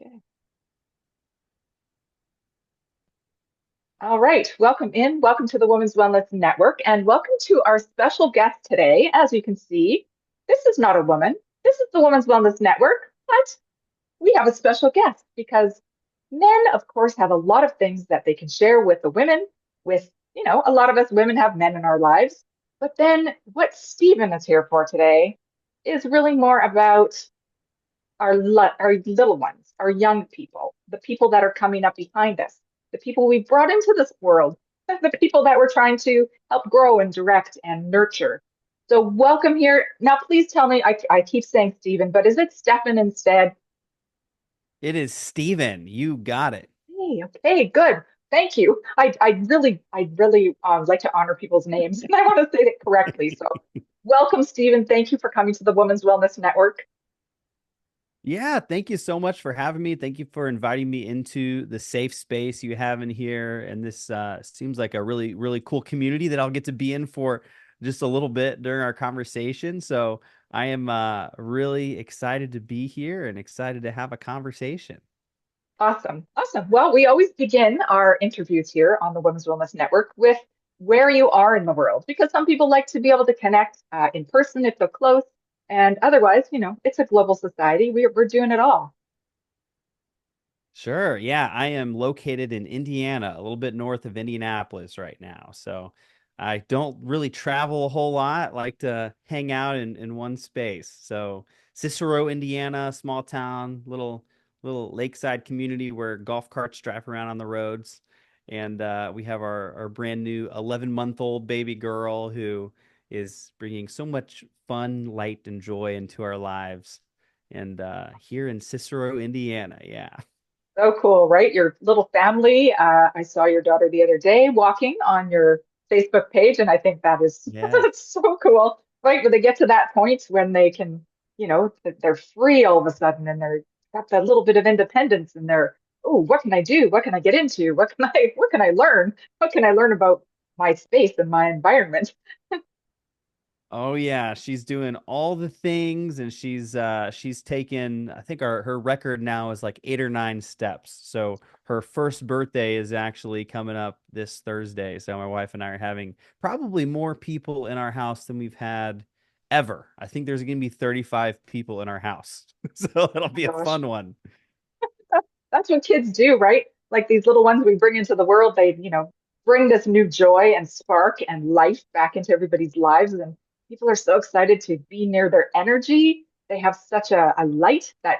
Okay. All right. Welcome in. Welcome to the Women's Wellness Network, and welcome to our special guest today. As you can see, this is not a woman. This is the Women's Wellness Network, but we have a special guest because men, of course, have a lot of things that they can share with the women. A lot of us women have men in our lives. But then what Stephen is here for today is really more about our little ones, our young people, the people that are coming up behind us, the people we brought into this world, the people that we're trying to help grow and direct and nurture. So welcome here. Now, please tell me, I keep saying Stephen, but is it Stefan instead? It is Steven. You got it. Hey, okay, good. Thank you. I really like to honor people's names and I want to say it correctly. So welcome, Stephen. Thank you for coming to the Women's Wellness Network. Yeah, thank you so much for having me. Thank you for inviting me into the safe space you have in here. And this seems like a really, really cool community that I'll get to be in for just a little bit during our conversation. So I am really excited to be here and excited to have a conversation. Awesome. Awesome. Well, we always begin our interviews here on the Women's Wellness Network with where you are in the world, because some people like to be able to connect in person if they're close. And otherwise, it's a global society. We're doing it all. Sure. Yeah, I am located in Indiana, a little bit north of Indianapolis right now. So I don't really travel a whole lot, like to hang out in one space. So Cicero, Indiana, small town, little lakeside community where golf carts drive around on the roads. And we have our brand new 11-month-old baby girl who is bringing so much fun, light, and joy into our lives. And here in Cicero, Indiana, yeah. So cool, right? Your little family. I saw your daughter the other day walking on your Facebook page, and I think that is Yeah. that's so cool, right? When they get to that point when they can, they're free all of a sudden and they're got that little bit of independence and they're, oh, what can I do? What can I get into? What can I learn? What can I learn about my space and my environment? Oh yeah, she's doing all the things and she's taken I think her record now is like 8 or 9 steps. So her first birthday is actually coming up this Thursday. So my wife and I are having probably more people in our house than we've had ever. I think there's going to be 35 people in our house. So it'll Oh my be a gosh. fun one. That's what kids do, right? Like these little ones we bring into the world, they, bring this new joy and spark and life back into everybody's lives. And people are so excited to be near their energy. They have such a light that,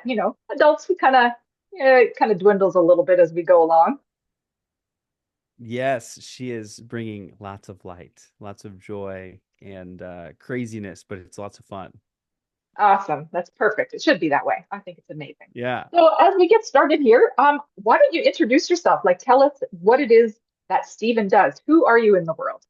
adults who kind of dwindles a little bit as we go along. Yes, she is bringing lots of light, lots of joy and craziness, but it's lots of fun. Awesome. That's perfect. It should be that way. I think it's amazing. Yeah. So as we get started here, why don't you introduce yourself? Like tell us what it is that Stephen does. Who are you in the world?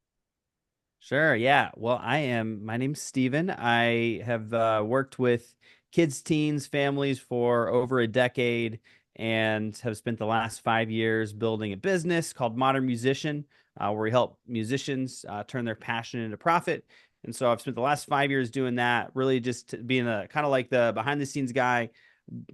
Sure. Yeah. Well, my name's Steven. I have worked with kids, teens, families for over a decade and have spent the last 5 years building a business called Modern Musician, where we help musicians turn their passion into profit. And so I've spent the last 5 years doing that, really just being a kind of like the behind the scenes guy,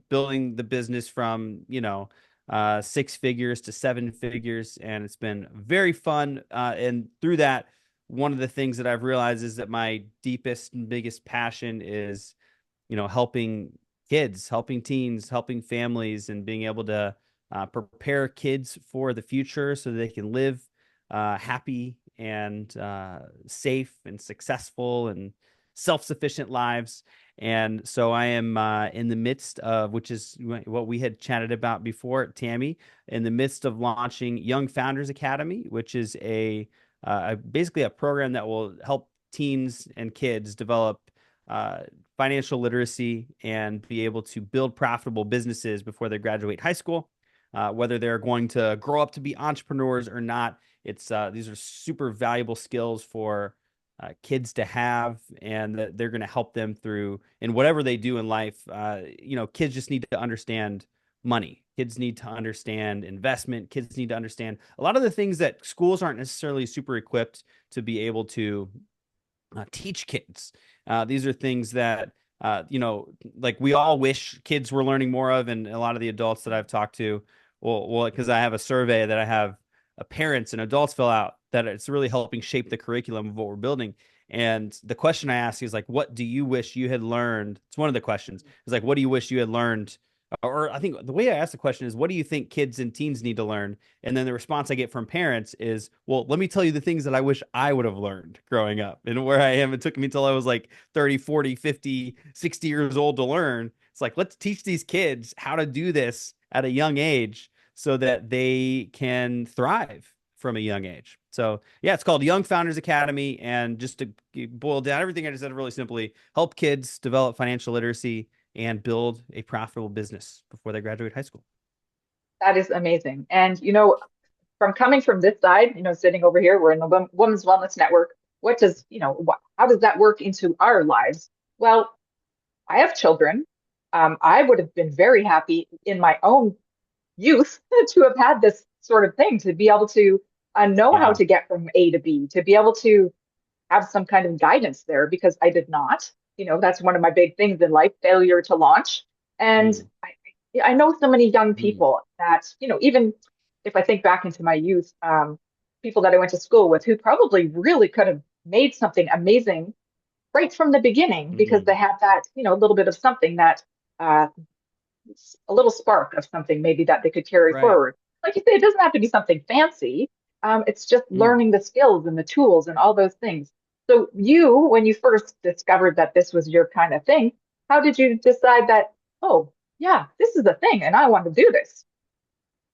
building the business from, 6 figures to 7 figures. And it's been very fun. And through that, one of the things that I've realized is that my deepest and biggest passion is, helping kids, helping teens, helping families, and being able to prepare kids for the future so they can live happy and safe and successful and self-sufficient lives. And so I am in the midst of, which is what we had chatted about before, Tammy, in the midst of launching Young Founders Academy, which is basically a program that will help teens and kids develop uh, financial literacy and be able to build profitable businesses before they graduate high school. Whether they're going to grow up to be entrepreneurs or not, it's these are super valuable skills for kids to have, and that they're going to help them through in whatever they do in life. Kids just need to understand money. Kids need to understand investment. Kids need to understand a lot of the things that schools aren't necessarily super equipped to be able to teach kids. These are things that like we all wish kids were learning more of, and a lot of the adults that I've talked to, because I have a survey that I have parents and adults fill out that it's really helping shape the curriculum of what we're building. And the question I ask is like, what do you wish you had learned? It's one of the questions. It's like, what do you wish you had learned? Or I think the way I ask the question is, what do you think kids and teens need to learn? And then the response I get from parents is, well, let me tell you the things that I wish I would have learned growing up. And where I am, it took me till I was like 30, 40, 50, 60 years old to learn. It's like, let's teach these kids how to do this at a young age so that they can thrive from a young age. So, yeah, it's called Young Founders Academy. And just to boil down everything I just said really simply, help kids develop financial literacy and build a profitable business before they graduate high school. That is amazing. And, from coming from this side, sitting over here, we're in the Women's Wellness Network. What does, how does that work into our lives? Well, I have children. I would have been very happy in my own youth to have had this sort of thing, to be able to know how Yeah. to get from A to B, to be able to have some kind of guidance there because I did not. That's one of my big things in life, failure to launch. And Mm, I know so many young mm, people that, even if I think back into my youth, people that I went to school with who probably really could have made something amazing right from the beginning because they mm. had that, little bit of something that, uh, a little spark of something maybe that they could carry Right. forward. Like you say, it doesn't have to be something fancy. It's just Mm. learning the skills and the tools and all those things. So you, when you first discovered that this was your kind of thing, how did you decide that, oh, yeah, this is a thing and I want to do this?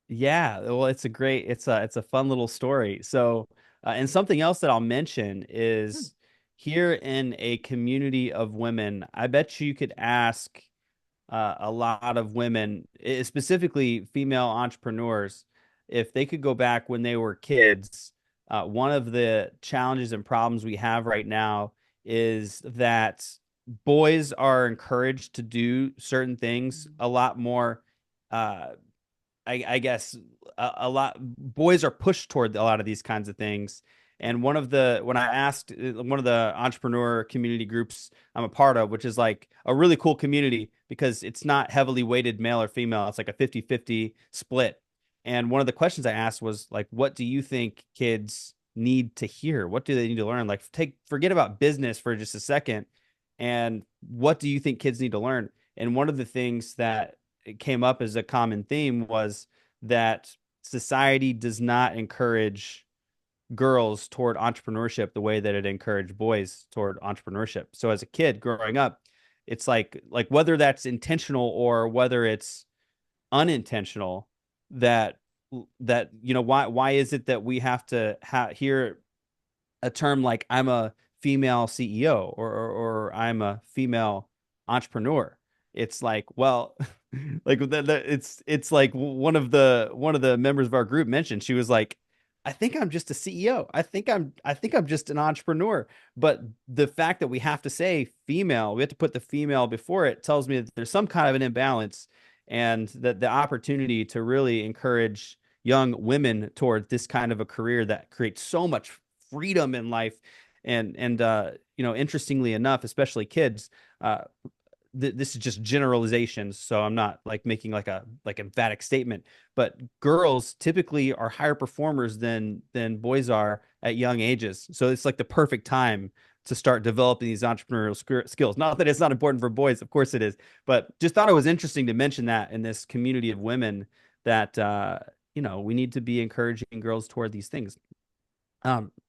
Yeah, well, it's a fun little story. So, and something else that I'll mention Hmm. is here in a community of women, I bet you could ask a lot of women, specifically female entrepreneurs, if they could go back when they were kids. One of the challenges and problems we have right now is that boys are encouraged to do certain things a lot more. Uh, I guess a lot boys are pushed toward a lot of these kinds of things. And when I asked one of the entrepreneur community groups I'm a part of, which is like a really cool community because it's not heavily weighted male or female, it's like a 50-50 split. And one of the questions I asked was like, what do you think kids need to hear? What do they need to learn? Like, forget about business for just a second. And what do you think kids need to learn? And one of the things that it came up as a common theme was that society does not encourage girls toward entrepreneurship the way that it encouraged boys toward entrepreneurship. So as a kid growing up, it's like whether that's intentional or whether it's unintentional, that why is it that we have to hear a term like I'm a female CEO or I'm a female entrepreneur. It's like, well, like it's like one of the members of our group mentioned, she was like, I think I'm just a CEO. I think I'm just an entrepreneur. But the fact that we have to say female, we have to put the female before it tells me that there's some kind of an imbalance, and that the opportunity to really encourage young women toward this kind of a career that creates so much freedom in life. And interestingly enough, especially kids, uh this is just generalizations, so I'm not like making like a emphatic statement, but girls typically are higher performers than boys are at young ages. So it's like the perfect time to start developing these entrepreneurial skills. Not that it's not important for boys, of course it is, but just thought it was interesting to mention that in this community of women that we need to be encouraging girls toward these things.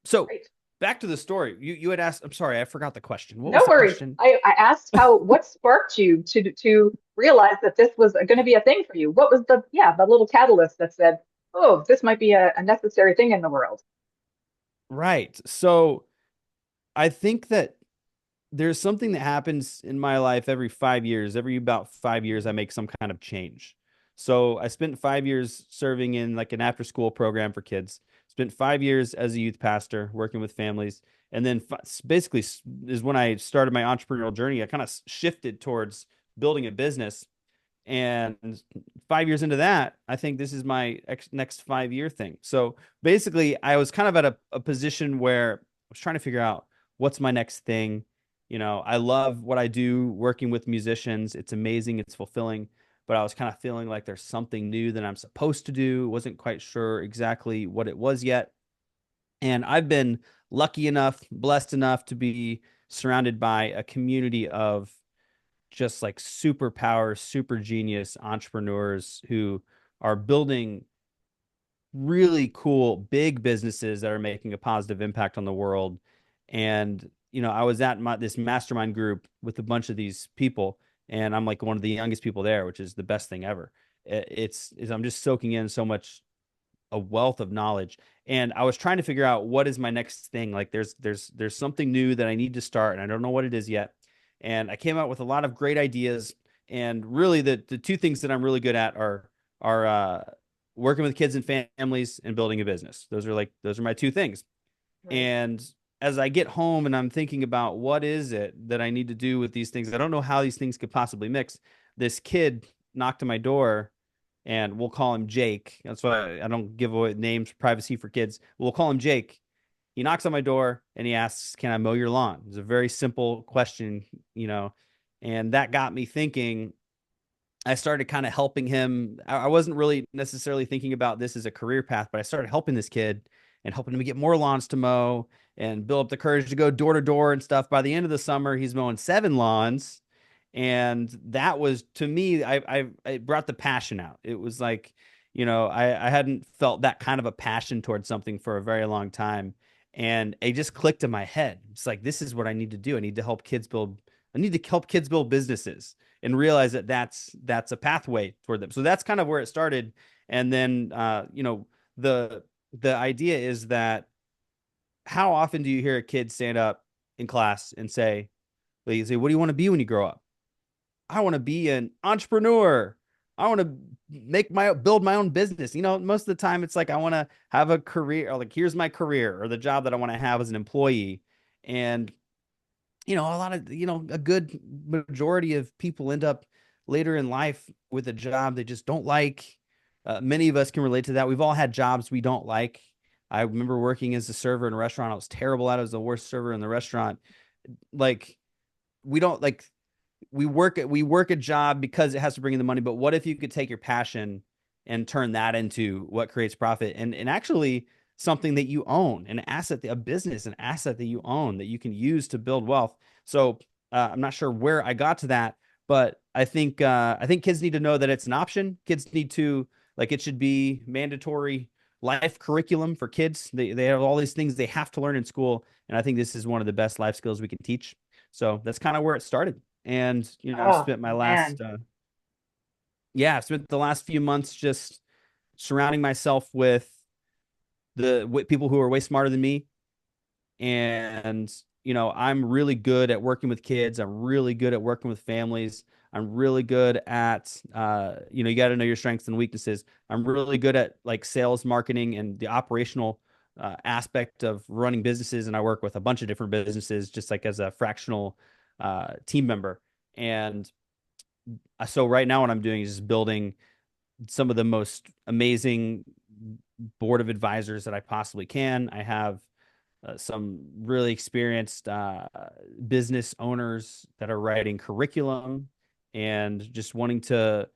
So Right. back to the story. You had asked, I'm sorry, I forgot the question. What No was the worries. question? I asked what sparked you to realize that this was going to be a thing for you. What was the little catalyst that said, oh, this might be a necessary thing in the world? Right. So I think that there's something that happens in my life every 5 years. Every about 5 years, I make some kind of change. So I spent 5 years serving in like an after school program for kids, spent 5 years as a youth pastor working with families. And then basically is when I started my entrepreneurial journey. I kind of shifted towards building a business. And 5 years into that, I think this is my next 5 year thing. So basically, I was kind of at a position where I was trying to figure out what's my next thing. I love what I do working with musicians. It's amazing, it's fulfilling, but I was kind of feeling like there's something new that I'm supposed to do. Wasn't quite sure exactly what it was yet. And I've been lucky enough, blessed enough to be surrounded by a community of just like superpower, super genius entrepreneurs who are building really cool big businesses that are making a positive impact on the world. And I was at this mastermind group with a bunch of these people, and I'm like one of the youngest people there, which is the best thing ever. I'm just soaking in so much a wealth of knowledge, and I was trying to figure out what is my next thing. Like there's something new that I need to start, and I don't know what it is yet. And I came out with a lot of great ideas, and really the two things that I'm really good at are working with kids and families and building a business. Those are my two things. Right. And as I get home and I'm thinking about what is it that I need to do with these things, I don't know how these things could possibly mix. This kid knocked on my door, and we'll call him Jake. That's why I don't give away names, privacy for kids. We'll call him Jake. He knocks on my door and he asks, "Can I mow your lawn?" It's a very simple question, you know, and that got me thinking. I started kind of helping him. I wasn't really necessarily thinking about this as a career path, but I started helping this kid and helping him get more lawns to mow and build up the courage to go door to door and stuff. By the end of the summer, he's mowing 7 lawns. And that was to me, it brought the passion out. It was like, I hadn't felt that kind of a passion towards something for a very long time. And it just clicked in my head. It's like, this is what I need to do. I need to help kids build businesses and realize that that's a pathway toward them. So that's kind of where it started. And then the idea is that how often do you hear a kid stand up in class and say, "What do you want to be when you grow up?" "I want to be an entrepreneur. I want to build my own business." Most of the time it's like, I want to have a career, or like, here's my career or the job that I want to have as an employee. And a lot of, a good majority of people end up later in life with a job they just don't like. Many of us can relate to that. We've all had jobs we don't like. I remember working as a server in a restaurant. I was terrible at it. I was the worst server in the restaurant. Like, we don't like, we work a job because it has to bring in the money. But what if you could take your passion and turn that into what creates profit, and actually something that you own, an asset, a business, an asset that you own that you can use to build wealth. So I'm not sure where I got to that, but I think kids need to know that it's an option. Kids need to, like, it should be mandatory life curriculum for kids. They have all these things they have to learn in school, and I think this is one of the best life skills we can teach. So that's kind of where it started. And I've Oh spent my man. last I've spent the last few months just surrounding myself with people who are way smarter than me. And I'm really good at working with kids. I'm really good at working with families. I'm really good at you got to know your strengths and weaknesses. I'm really good at like sales, marketing, and the operational aspect of running businesses. And I work with a bunch of different businesses just like as a fractional team member. And so right now what I'm doing is just building some of the most amazing board of advisors that I possibly can. I have some really experienced business owners that are writing curriculum and just wanting to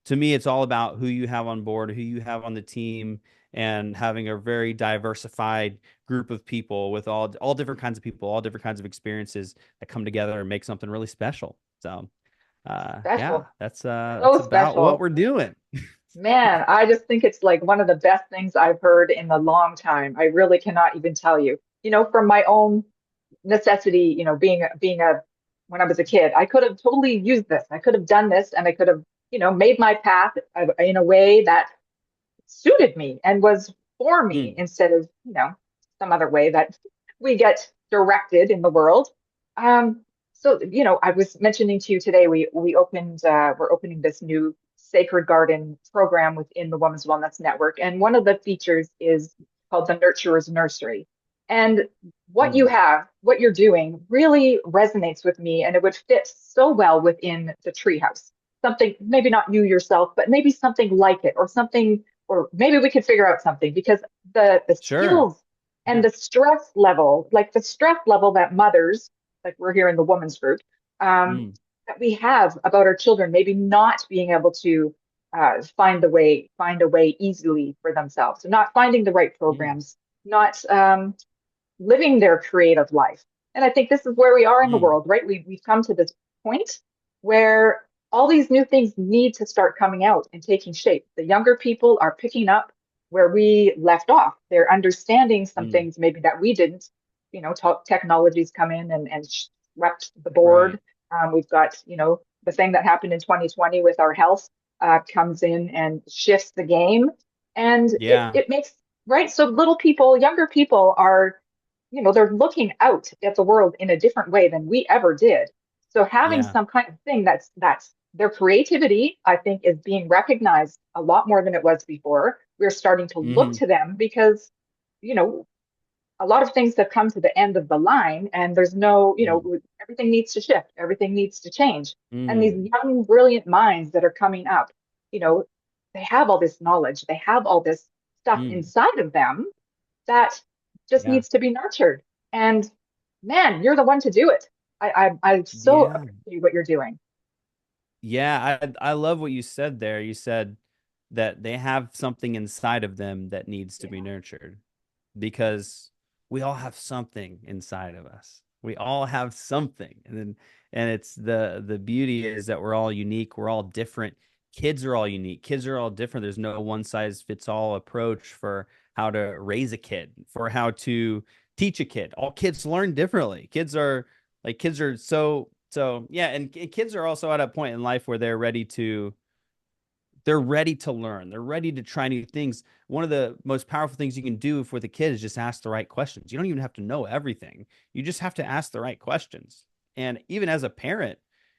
me, it's all about who you have on board, who you have on the team, and having a very diversified group of people with all different kinds of people, all different kinds of experiences that come together and make something really special. So, yeah, Special. that's So about what special. we're doing. Man, I just think it's like one of the best things I've heard in a long time. I really cannot even tell you. From my own necessity, being a when I was a kid, I could have totally used this. I could have done this and I could have, made my path in a way that suited me and was for me Mm, instead of, some other way that we get directed in the world. So, I was mentioning to you today, we're opening this new Sacred Garden program within the Women's Wellness Network. And one of the features is called the Nurturer's Nursery. And mm. what you're doing really resonates with me, and it would fit so well within the treehouse. Something, maybe not you yourself, but maybe something like it, or maybe we could figure out something because the Sure. skills and Yeah. the stress level, like the stress level that mothers, like we're here in the women's group, um, Mm, that we have about our children maybe not being able to find a way easily for themselves, so not finding the right mm, programs, not living their creative life. And I think this is where we are in the mm, world, right? We've come to this point where all these new things need to start coming out and taking shape. The younger people are picking up where we left off. They're understanding some mm. things maybe that we didn't. Technologies come in and swept the board. Right. We've got, the thing that happened in 2020 with our health comes in and shifts the game. And it, Yeah. it makes, right? So little people, younger people are, they're looking out at the world in a different way than we ever did. So having Yeah. some kind of thing that's their creativity, I think, is being recognized a lot more than it was before. We're starting to look Hmm. to them because, you know, a lot of things have come to the end of the line, and there's no, Mm, everything needs to shift, everything needs to change. And these mm, young, brilliant minds that are coming up, you know, they have all this knowledge, they have all this stuff mm. inside of them that just Yeah. needs to be nurtured. And man, you're the one to do it. I so Yeah. appreciate what you're doing. Yeah. I love what you said there. You said that they have something inside of them that needs to Yeah, be nurtured because we all have something inside of us. We all have something. And it's the beauty is that we're all unique, we're all different. Kids are all unique. Kids are all different. There's no one size fits all approach for how to raise a kid, for how to teach a kid. All kids learn differently. Kids are so yeah, and kids are also at a point in life where they're ready to learn. They're ready to try new things. One of the most powerful things you can do for the kid is just ask the right questions. You don't even have to know everything. You just have to ask the right questions. And even as a parent,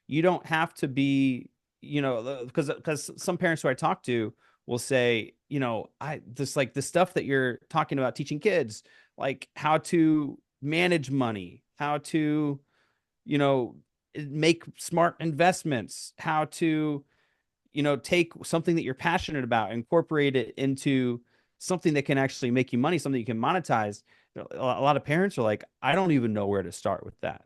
you don't have to be, because some parents who I talk to will say, I this like the stuff that you're talking about teaching kids, like how to manage money, how to, you know, make smart investments, how to take something that you're passionate about, incorporate it into something that can actually make you money, something you can monetize. A lot of parents are like, I don't even know where to start with that.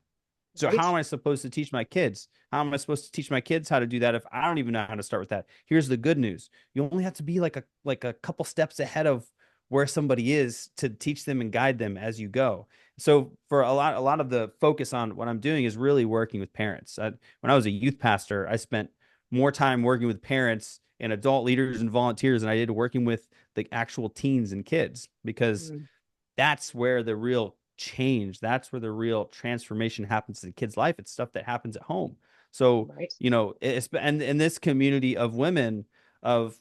So right. how am I supposed to teach my kids? How am I supposed to teach my kids how to do that if I don't even know how to start with that? Here's the good news. You only have to be like a couple steps ahead of where somebody is to teach them and guide them as you go. So for a lot of the focus on what I'm doing is really working with parents. When I was a youth pastor, I spent more time working with parents and adult leaders and volunteers than I did working with the actual teens and kids because Mm, that's where the real change, that's where the real transformation happens in the kid's life. It's stuff that happens at home. So, right. and in this community of women, of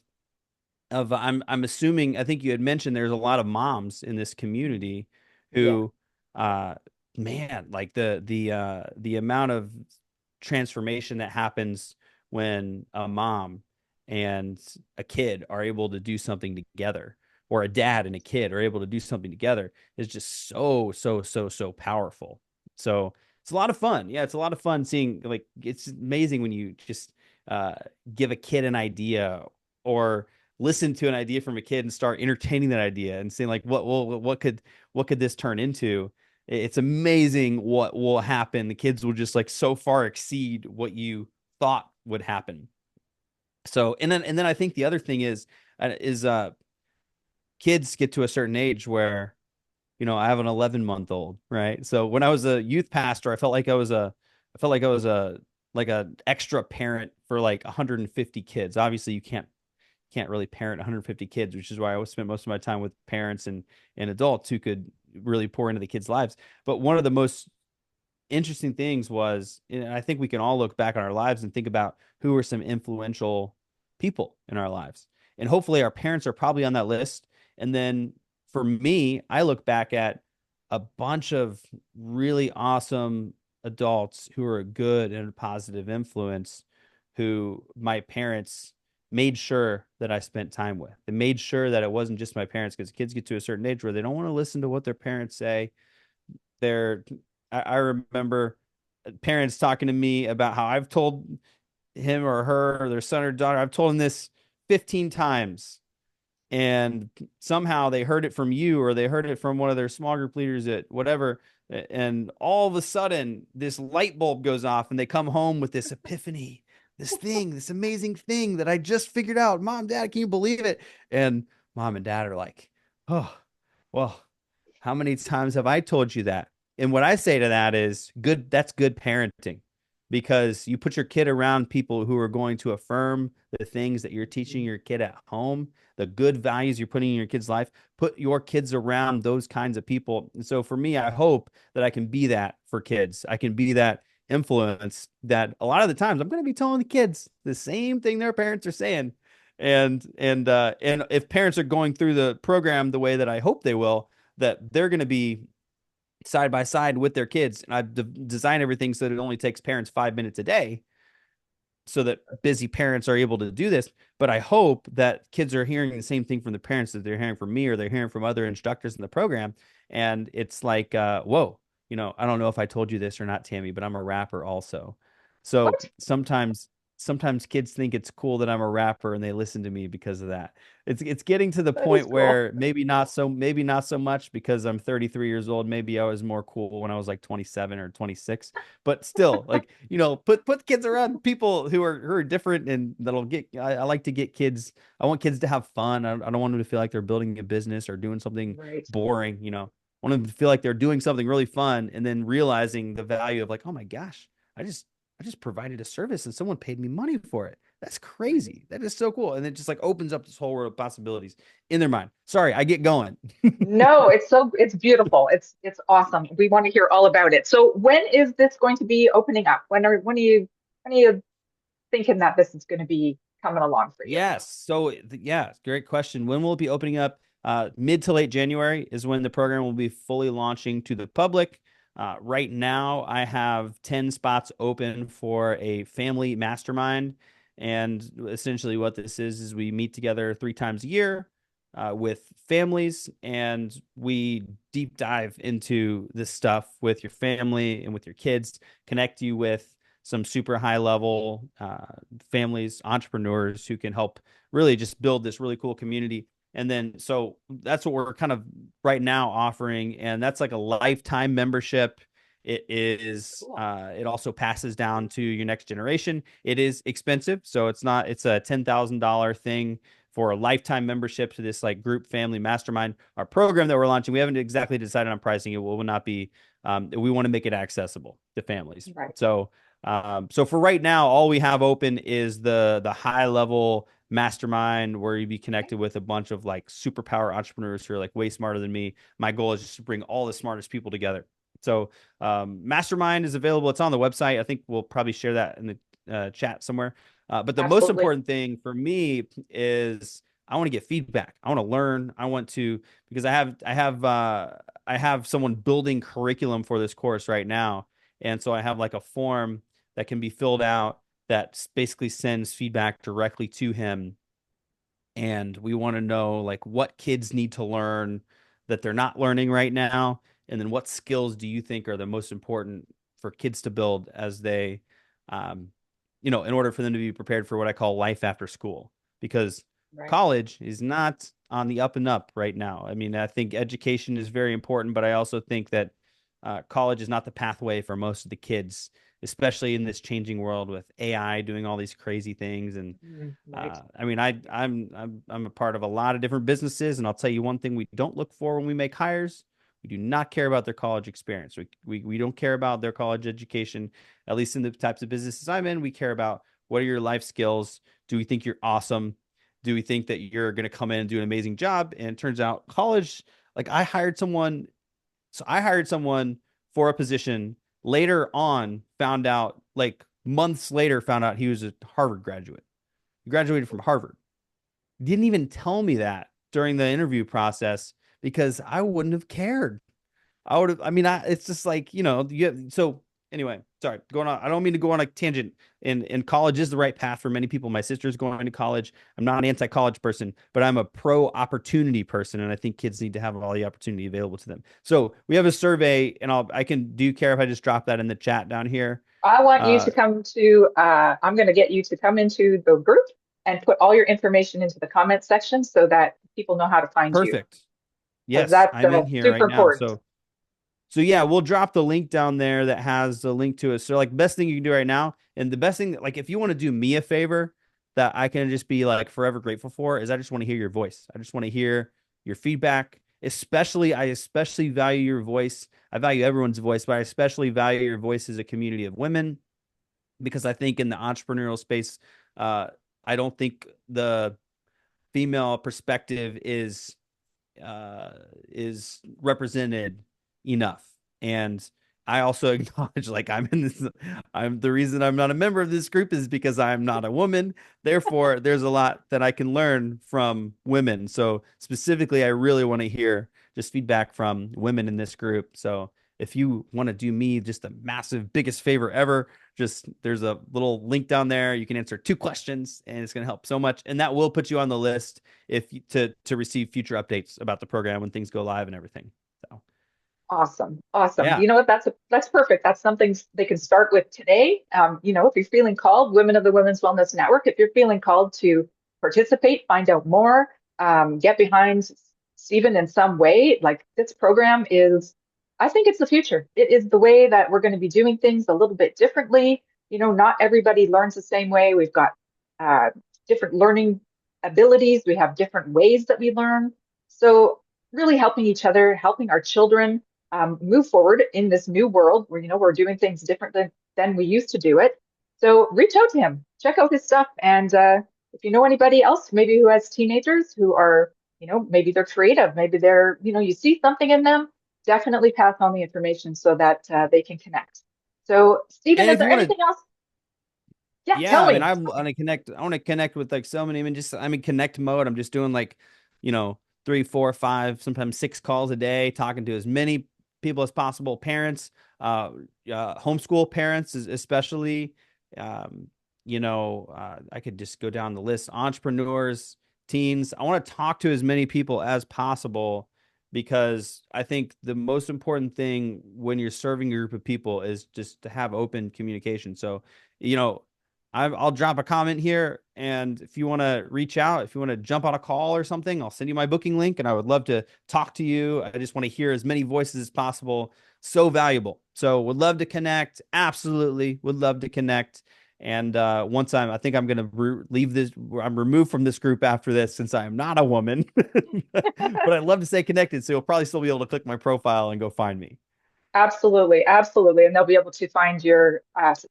I'm assuming I think you had mentioned there's a lot of moms in this Mm, community yeah. who man, like the amount of transformation that happens when a mom and a kid are able to do something together, or a dad and a kid are able to do something together, is just so powerful. So it's a lot of fun. Yeah, it's a lot of fun seeing, like, it's amazing when you just uh give a kid an idea, or listen to an idea from a kid and start entertaining that idea and saying like, what could this turn into? It's amazing what will happen. The kids will just like so far exceed what you thought would happen. So, and then I think the other thing is kids get to a certain age where, I have an 11-month-old, right? So when I was a youth pastor, I felt like I was a like a extra parent for like 150 kids. Obviously, you can't really parent 150 kids, which is why I always spent most of my time with parents and adults who could really pour into the kids' lives. But one of the most interesting things was, and I think we can all look back on our lives and think about who were some influential people in our lives. And hopefully our parents are probably on that list. And then for me, I look back at a bunch of really awesome adults who are a good and a positive influence, who my parents made sure that I spent time with. They made sure that it wasn't just my parents, because kids get to a certain age where they don't want to listen to what their parents say. They're I remember parents talking to me about how I've told him or her or their son or daughter, I've told them this 15 times, and somehow they heard it from you, or they heard it from one of their small group leaders at whatever. And all of a sudden, this light bulb goes off, and they come home with this epiphany, this thing, this amazing thing that I just figured out. Mom, Dad, can you believe it? And mom and dad are like, oh, well, how many times have I told you that? And what I say to that is good, that's good parenting because you put your kid around people who are going to affirm the things that you're teaching Mhm. your kid at home, the good values you're putting in your kid's life. Put your kids around those kinds of people. And so for me, I hope that I can be that for kids. I can be that influence that a lot of the times I'm going to be telling the kids the same thing their parents are saying. And if parents are going through the program the way that I hope they will, that they're going to be side by side with their kids. And I've designed everything so that it only takes parents 5 minutes a day so that busy parents are able to do this. But I hope that kids are hearing the same thing from the parents that they're hearing from me or they're hearing from other instructors in the program. And it's like, whoa, I don't know if I told you this or not, Tammy, but I'm a rapper also. So What? sometimes kids think it's cool that I'm a rapper and they listen to me because of that. It's getting to the That is point cool. where maybe not so much because I'm 33 years old. Maybe I was more cool when I was like 27 or 26, but still, like, put kids around people who are different and that'll get. I like to get kids. I want kids to have fun. I don't want them to feel like they're building a business or doing something Right. boring. I want them to feel like they're doing something really fun and then realizing the value of like, oh my gosh, I just provided a service and someone paid me money for it. That's Right. crazy. That is so cool. And it just like opens up this whole world of possibilities in their mind. Sorry, I get going. No, it's beautiful. It's awesome. We want to hear all about it. So when is this going to be opening up? When are you thinking that this is going to be coming along for you? Yes. So yeah, great question. When will it be opening up? Mid to late January is when the program will be fully launching to the public. Right now, I have 10 spots open for a family mastermind. And essentially, what this is we meet together 3 times a year with families and we deep dive into this stuff with your family and with your kids, connect you with some super high level families, entrepreneurs who can help really just build this really cool community. And then, so that's what we're kind of right now offering. And that's like a lifetime membership. It is, Cool. it also passes down to your next generation. It is expensive. So it's a $10,000 thing for a lifetime membership to this like group family mastermind. Our program that we're launching, we haven't exactly decided on pricing. It will not be, we want to make it accessible to families. Right. So for right now, all we have open is the high level mastermind where you be connected with a bunch of like superpower entrepreneurs who are like way smarter than me. My goal is just to bring all the smartest people together. So mastermind is available. It's on the website. I think we'll probably share that in the chat somewhere. But the most Absolutely. important thing for me is I want to get feedback. I want to learn. I want to because I have someone building curriculum for this course right now, and so I have like a form that can be filled out that basically sends feedback directly to him. And we want to know like what kids need to learn that they're not learning right now. And then what skills do you think are the most important for kids to build as they, um, in order for them to be prepared for what I call life after school? Because Right. college is not on the up and up right now. I mean, I think education is very important, but I also think that college is not the pathway for most of the kids, especially in this changing world with AI doing all these crazy things. And Right. I mean, I'm a part of a lot of different businesses, and I'll tell you one thing we don't look for when we make hires. We do not care about their college experience. We don't care about their college education, at least in the types of businesses I'm in. We care about what are your life skills? Do we think you're awesome? Do we think that you're going to come in and do an amazing job? And it turns out college, like I hired someone for a position later on, found out like months later, found out he was a Harvard graduate. He graduated from Harvard. He didn't even tell me that during the interview process because I wouldn't have cared. I would have, I mean, it's just like, so anyway, sorry, going on. I don't mean to go on a tangent. And college is the right path for many people. My sister's going to college. I'm not an anti-college person, but I'm a pro opportunity person. And I think kids need to have all the opportunity available to them. So we have a survey and do you care if I just drop that in the chat down here? I want you Uh, to I'm going to get you to come into the group and put all your information into the comment section so that people know how to find you Perfect. because Yes, that's I'm in here super right now. important. So So yeah, we'll drop the link down there that has the link to it. So like best thing you can do right now, and the best thing, like if you want to do me a favor that I can just be like forever grateful for, is I just want to hear your voice. I just want to hear your feedback. I especially value your voice. I value everyone's voice, but I especially value your voice as a community of women because I think in the entrepreneurial space, uh, I don't think the female perspective uh, is represented enough. And I also acknowledge like I'm the reason I'm not a member of this group is because I'm not a woman. Therefore, there's a lot that I can learn from women. So specifically, I really want to hear just feedback from women in this group. So if you want to do me just the massive biggest favor ever, just there's a little link down there. You can answer 2 questions and it's going to help so much. And that will put you on the list if you, to receive future updates about the program when things go live and everything. So Awesome. Awesome. yeah. You know what? That's perfect. That's something they can start with today. If you're feeling called, Women of the Women's Wellness Network, if you're feeling called to participate, find out more, get behind Stephen in some way, like this program is, I think it's the future. It is the way that we're going to be doing things a little bit differently. Not everybody learns the same way. We've got uh, different learning abilities. We have different ways that we learn. So really helping each other, helping our children move forward in this new world where we're doing things different than we used to do it. So reach out to him, check out his stuff, and if you know anybody else, maybe who has teenagers who are, maybe they're creative, maybe they're, you see something in them, definitely pass on the information so that they can connect. So, Stephen, And is if there you want to, anything else? Yeah, yeah, tell I mean, me. I want to connect. I want to connect with like so many. I mean, just I'm in connect mode. I'm just doing like, you know, 3, 4, 5, sometimes 6 calls a day, talking to as many people as possible. Parents, homeschool parents, especially. Um, I could just go down the list. Entrepreneurs, teens. I want to talk to as many people as possible because I think the most important thing when you're serving a group of people is just to have open communication. So, you know, I'll drop a comment here, and if you want to reach out, if you want to jump on a call or something, I'll send you my booking link, and I would love to talk to you. I just want to hear as many voices as possible. So valuable. So would love to connect. Absolutely, would love to connect. And I think I'm going to leave this. I'm removed from this group after this since I am not a woman, but I'd love to stay connected. So you'll probably still be able to click my profile and go find me. Absolutely, absolutely. And they'll be able to find your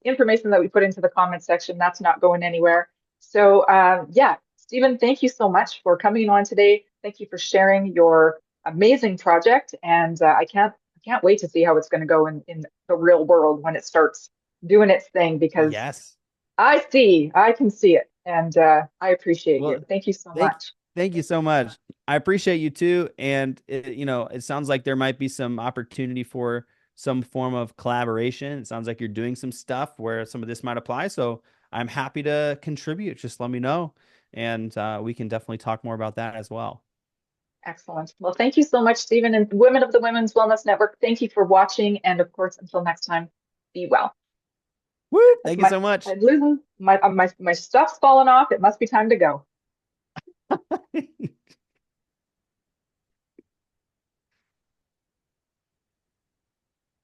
information that we put into the comment section. That's not going anywhere. So, yeah, Stephen, thank you so much for coming on today. Thank you for sharing your amazing project. And I can't wait to see how it's going to go in the real world when it starts doing its thing, because Yes. I can see it. And I appreciate you. Well, Thank you so thank much. thank you so much. I appreciate you too. And it sounds like there might be some opportunity for some form of collaboration. It sounds like you're doing some stuff where some of this might apply. So I'm happy to contribute. Just let me know, and we can definitely talk more about that as well. Excellent. Well, thank you so much, Stephen, and Women of the Women's Wellness Network. Thank you for watching. And of course, until next time, be well. Woo! That's Thank you so I'm much. losing my stuff's falling off. It must be time to go.